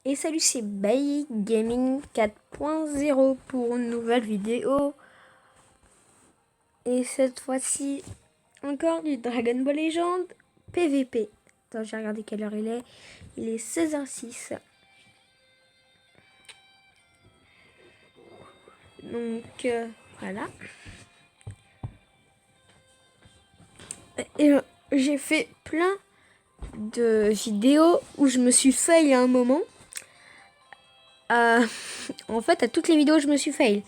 Et salut, c'est Bailly Gaming 4.0 pour une nouvelle vidéo. Et cette fois-ci, encore du Dragon Ball Legend PVP. Attends, j'ai regardé quelle heure il est. Il est 16h06. Donc, voilà. Et j'ai fait plein de vidéos où je me suis fail à un moment. En fait, à toutes les vidéos, je me suis fail.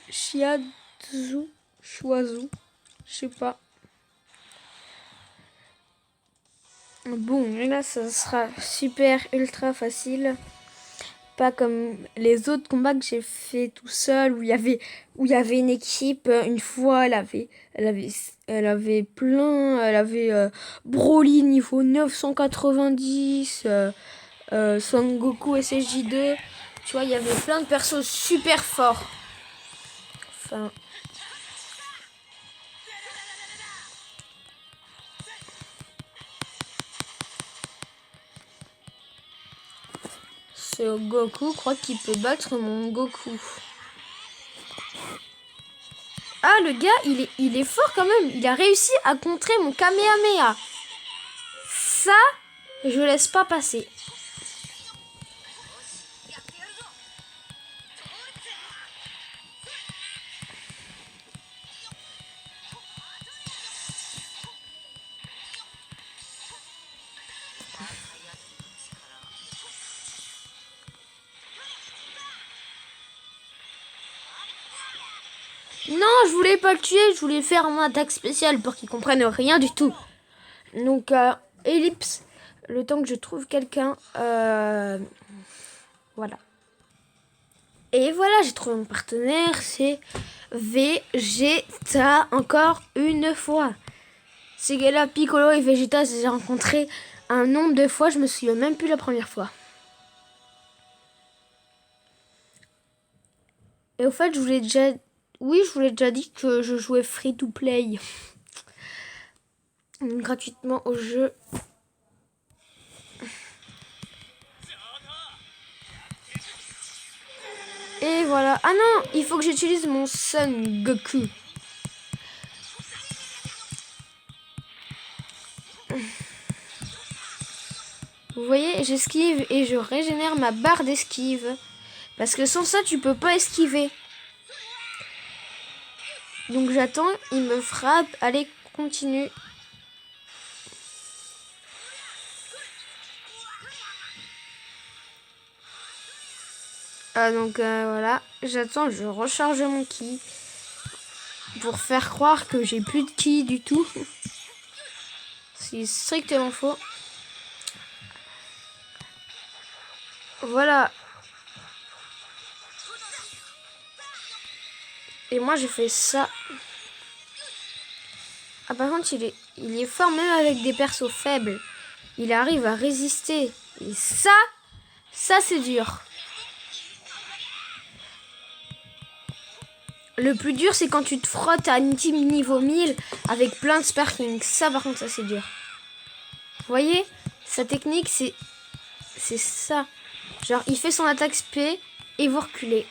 Chiazu, Choiseau, je sais pas. Bon, là, ça sera super ultra facile. Pas comme les autres combats que j'ai fait tout seul où il y avait une équipe. Une fois, elle avait Broly niveau 990, Son Goku SSJ2. Tu vois, il y avait plein de persos super forts. Enfin, ce Goku croit qu'il peut battre mon Goku. Ah, le gars, il est fort quand même. Il a réussi à contrer mon Kamehameha. Ça, je laisse pas passer. Non, je voulais pas le tuer, je voulais faire mon attaque spéciale pour qu'il comprenne rien du tout. Donc, ellipse, le temps que je trouve quelqu'un. Voilà. Et voilà, j'ai trouvé mon partenaire, c'est Vegeta, encore une fois. C'est que là, Piccolo et Vegeta, je les ai rencontrés un nombre de fois, je me souviens même plus la première fois. Et au fait, je vous l'ai déjà... Oui, je vous l'ai déjà dit que je jouais free to play. Gratuitement au jeu. Et voilà. Ah non, il faut que j'utilise mon Son Goku. Vous voyez, j'esquive et je régénère ma barre d'esquive. Parce que sans ça, tu peux pas esquiver. Donc j'attends, il me frappe. Allez, continue. Donc voilà, j'attends, je recharge mon ki. Pour faire croire que j'ai plus de ki du tout. C'est strictement faux. Voilà. Et moi j'ai fait ça. Ah par contre il est fort même avec des persos faibles. Il arrive à résister. Et ça c'est dur. Le plus dur c'est quand tu te frottes à une team niveau 1000 avec plein de sparking. Ça par contre ça c'est dur. Vous voyez, sa technique c'est ça. Genre il fait son attaque spé et vous reculez.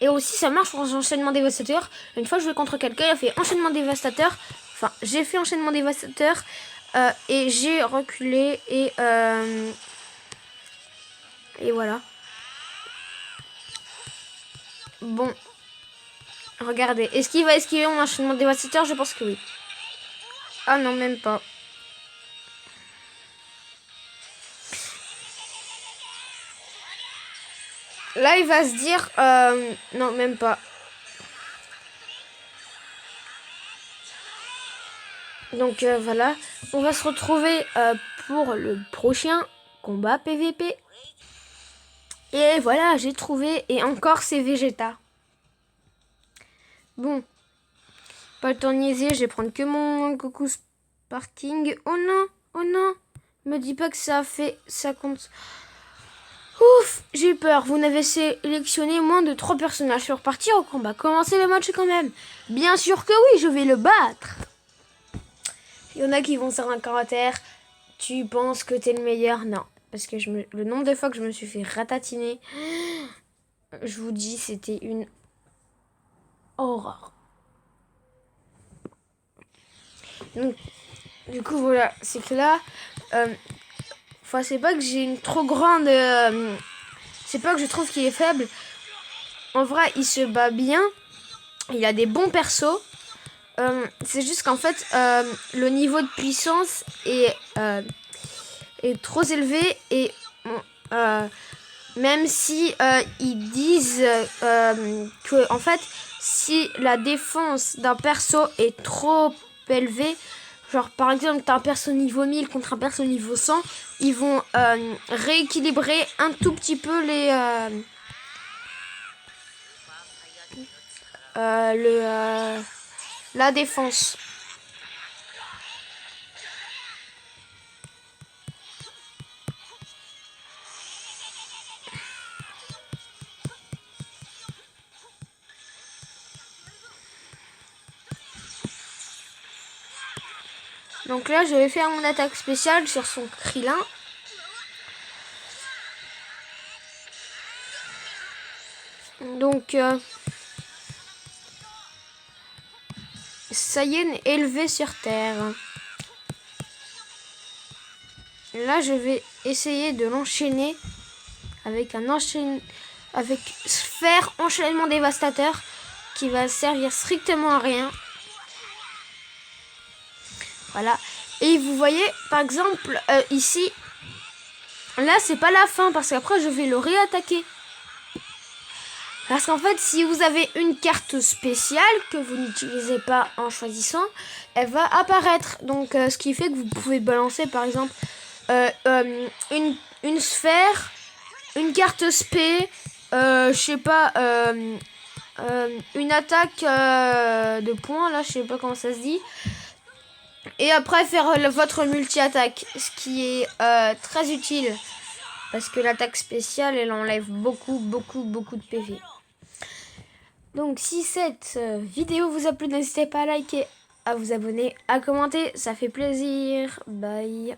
Et aussi, ça marche pour enchaînement dévastateur. Une fois, je jouais contre quelqu'un, il a fait enchaînement dévastateur. Enfin, j'ai fait enchaînement dévastateur. Et j'ai reculé. Et voilà. Bon. Regardez. Est-ce qu'il va esquiver mon enchaînement dévastateur? Je pense que oui. Ah non, même pas. Là, il va se dire... non, même pas. Donc voilà, on va se retrouver pour le prochain combat PVP. Et voilà, j'ai trouvé, et encore c'est Vegeta. Bon, pas le temps de niaiser, je vais prendre que mon Goku Sparking. Oh non, me dis pas que ça a fait, ça compte. Ouf, j'ai eu peur. Vous n'avez sélectionné moins de 3 personnages sur partir au combat. Commencez le match quand même. Bien sûr que oui, je vais le battre. Il y en a qui vont sur un commentaire. Tu penses que t'es le meilleur? Non. Parce que le nombre de fois que je me suis fait ratatiner, je vous dis, c'était une horreur. Donc, du coup, voilà. C'est que là... Enfin, c'est pas que j'ai une trop grande... c'est pas que je trouve qu'il est faible. En vrai, il se bat bien. Il a des bons persos. C'est juste qu'en fait, le niveau de puissance est trop élevé. Et même si ils disent que, en fait, si la défense d'un perso est trop élevée, genre par exemple, t'as un perso niveau 1000 contre un perso niveau 100, ils vont rééquilibrer un tout petit peu la défense. Donc là, je vais faire mon attaque spéciale sur son Krillin. Donc, Saiyan élevé sur Terre. Là, je vais essayer de l'enchaîner avec avec sphère enchaînement dévastateur qui va servir strictement à rien. Voilà. Et vous voyez, par exemple, ici, là, c'est pas la fin parce qu'après, je vais le réattaquer. Parce qu'en fait, si vous avez une carte spéciale que vous n'utilisez pas en choisissant, elle va apparaître. Donc, ce qui fait que vous pouvez balancer, par exemple, une sphère, une carte spé, je sais pas, une attaque de points, là, je sais pas comment ça se dit. Et après, faire votre multi-attaque, ce qui est très utile. Parce que l'attaque spéciale, elle enlève beaucoup de PV. Donc si cette vidéo vous a plu, n'hésitez pas à liker, à vous abonner, à commenter, ça fait plaisir. Bye.